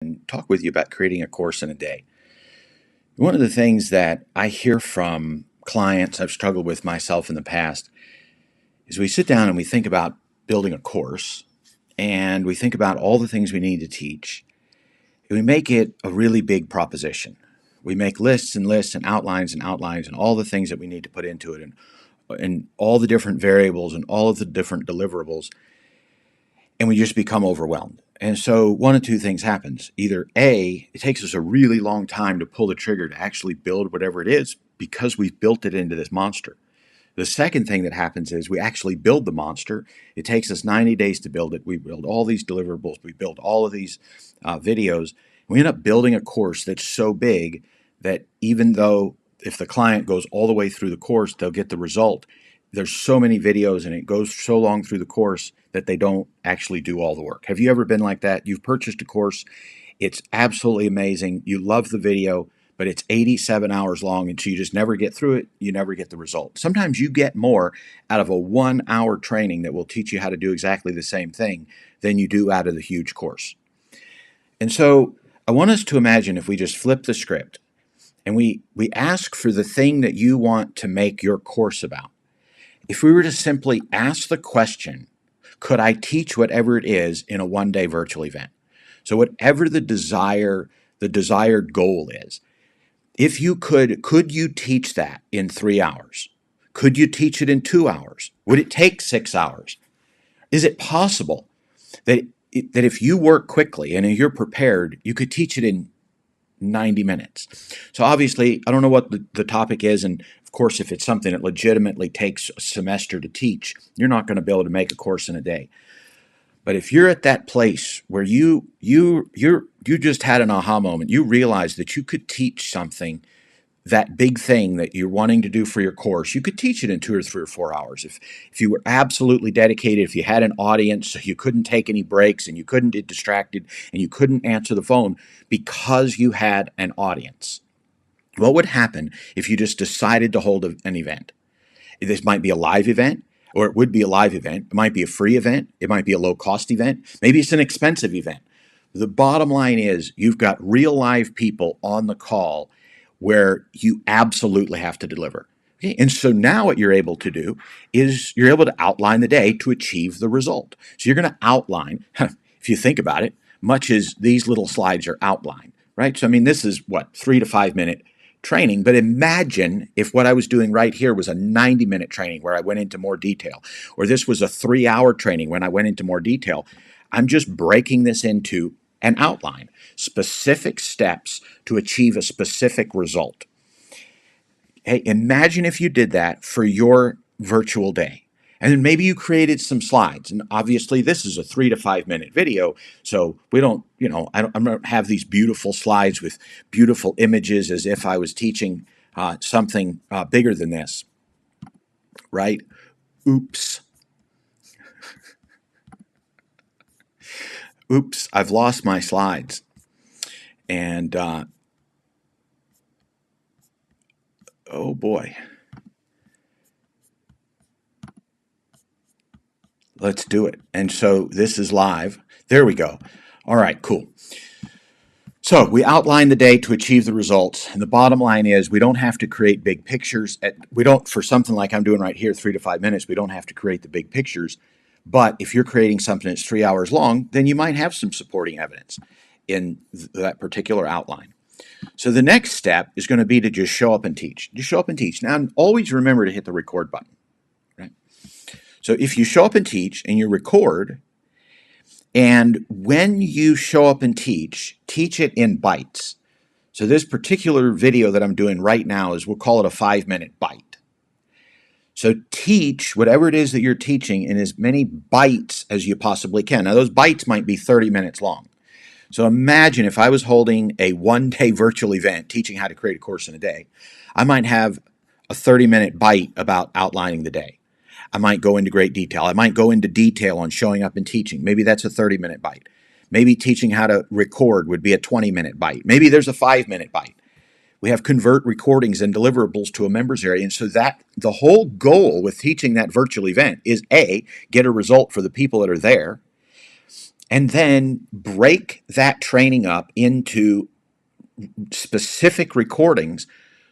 and talk with you about creating a course in a day. One of the things that I hear from clients I've struggled with myself in the past is we sit down and we think about building a course and we think about all the things we need to teach. And we make it a really big proposition. We make lists and lists and outlines and all the things that we need to put into it and all the different variables and all of the different deliverables, and we just become overwhelmed. And so one of two things happens. Either A, it takes us a really long time to pull the trigger to actually build whatever it is because we've built it into this monster. The second thing that happens is we actually build the monster. It takes us 90 days to build it. We build all these deliverables. We build all of these videos. We end up building a course that's so big that even though if the client goes all the way through the course, they'll get the result. There's so many videos and it goes so long through the course that they don't actually do all the work. Have you ever been like that? You've purchased a course. It's absolutely amazing. You love the video, but it's 87 hours long, and so you just never get through it. You never get the result. Sometimes you get more out of a 1 hour training that will teach you how to do exactly the same thing than you do out of the huge course. And so I want us to imagine if we just flip the script and we ask for the thing that you want to make your course about. If we were to simply ask the question, could I teach whatever it is in a one-day virtual event? So whatever the desired goal is, if you could you teach that in 3 hours? Could you teach it in 2 hours? Would it take 6 hours? Is it possible that if you work quickly and you're prepared, you could teach it in 90 minutes? So obviously, I don't know what the topic is, and of course, if it's something that legitimately takes a semester to teach, you're not going to be able to make a course in a day. But if you're at that place where you just had an aha moment, you realize that you could teach something, that big thing that you're wanting to do for your course, you could teach it in 2 or 3 or 4 hours. If you were absolutely dedicated, if you had an audience, so you couldn't take any breaks and you couldn't get distracted and you couldn't answer the phone because you had an audience. What would happen if you just decided to hold an event? This might be a live event, or it would be a live event. It might be a free event. It might be a low-cost event. Maybe it's an expensive event. The bottom line is you've got real live people on the call where you absolutely have to deliver. Okay? And so now what you're able to do is you're able to outline the day to achieve the result. So you're going to outline, if you think about it, much as these little slides are outlined, right? So, I mean, this is 3 to 5 minute training, but imagine if what I was doing right here was a 90-minute training where I went into more detail, or this was a 3-hour training when I went into more detail. I'm just breaking this into an outline, specific steps to achieve a specific result. Hey, imagine if you did that for your virtual day. And then maybe you created some slides. And obviously, this is a 3 to 5 minute video. So we don't, I don't have these beautiful slides with beautiful images as if I was teaching something bigger than this, right? Oops. Oops, I've lost my slides. And oh boy. Let's do it. And so this is live. There we go. All right, cool. So we outline the day to achieve the results. And the bottom line is we don't have to create big pictures. For something like I'm doing right here, 3 to 5 minutes, we don't have to create the big pictures. But if you're creating something that's 3 hours long, then you might have some supporting evidence in that particular outline. So the next step is going to be to just show up and teach. Just show up and teach. Now, always remember to hit the record button. So if you show up and teach and you record, and when you show up and teach it in bites. So this particular video that I'm doing right now we'll call it a 5-minute bite. So teach whatever it is that you're teaching in as many bites as you possibly can. Now those bites might be 30 minutes long. So imagine if I was holding a 1-day virtual event teaching how to create a course in a day, I might have a 30-minute bite about outlining the day. I might go into great detail. I might go into detail on showing up and teaching. Maybe that's a 30-minute bite. Maybe teaching how to record would be a 20-minute bite. Maybe there's a 5-minute bite. We have convert recordings and deliverables to a members area. And so that the whole goal with teaching that virtual event is A, get a result for the people that are there, and then break that training up into specific recordings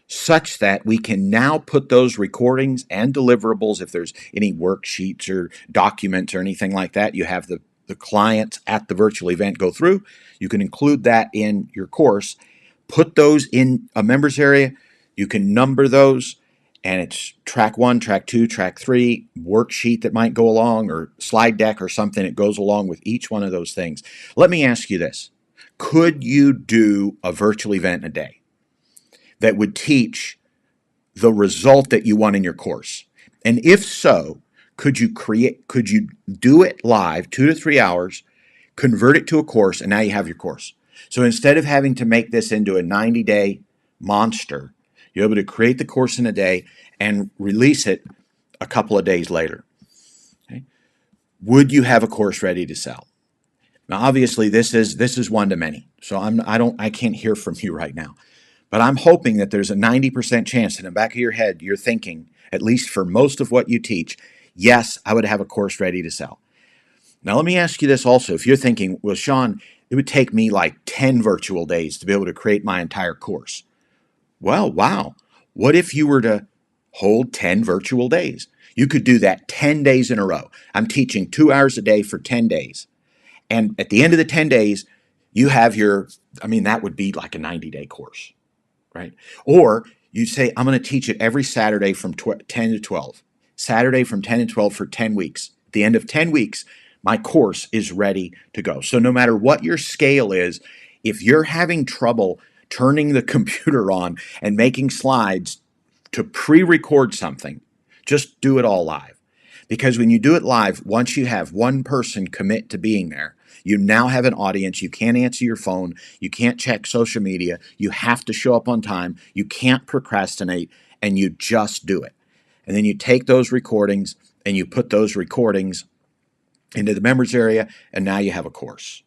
such that we can now put those recordings and deliverables, if there's any worksheets or documents or anything like that, you have the clients at the virtual event go through. You can include that in your course, put those in a members area. You can number those, and it's track 1, track 2, track 3, worksheet that might go along, or slide deck or something that goes along with each one of those things. Let me ask you this. Could you do a virtual event in a day that would teach the result that you want in your course? And if so, could you do it live 2 to 3 hours, convert it to a course, and now you have your course? So instead of having to make this into a 90-day monster, you're able to create the course in a day and release it a couple of days later. Okay? Would you have a course ready to sell? Now, obviously, this is one to many, so I can't hear from you right now. But I'm hoping that there's a 90% chance in the back of your head you're thinking, at least for most of what you teach, yes, I would have a course ready to sell. Now, let me ask you this also. If you're thinking, well, Sean, it would take me like 10 virtual days to be able to create my entire course. Well, wow. What if you were to hold 10 virtual days? You could do that 10 days in a row. I'm teaching 2 hours a day for 10 days. And at the end of the 10 days, you have that would be like a 90-day course, right? Or you say, I'm going to teach it every Saturday from 10 to 12. Saturday from 10 to 12 for 10 weeks. At the end of 10 weeks, my course is ready to go. So no matter what your scale is, if you're having trouble turning the computer on and making slides to pre-record something, just do it all live. Because when you do it live, once you have one person commit to being there, you now have an audience. You can't answer your phone. You can't check social media. You have to show up on time. You can't procrastinate, and you just do it. And then you take those recordings and you put those recordings into the members area, and now you have a course.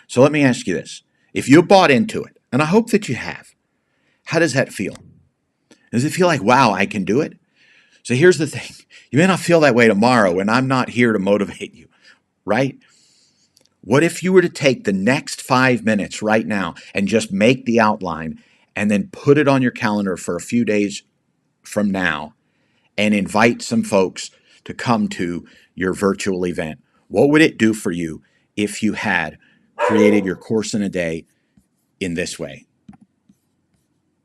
So let me ask you this. If you bought into it, and I hope that you have, how does that feel? Does it feel like, wow, I can do it? So here's the thing. You may not feel that way tomorrow, and I'm not here to motivate you, right? What if you were to take the next 5 minutes right now and just make the outline and then put it on your calendar for a few days from now and invite some folks to come to your virtual event? What would it do for you if you had created your course in a day in this way?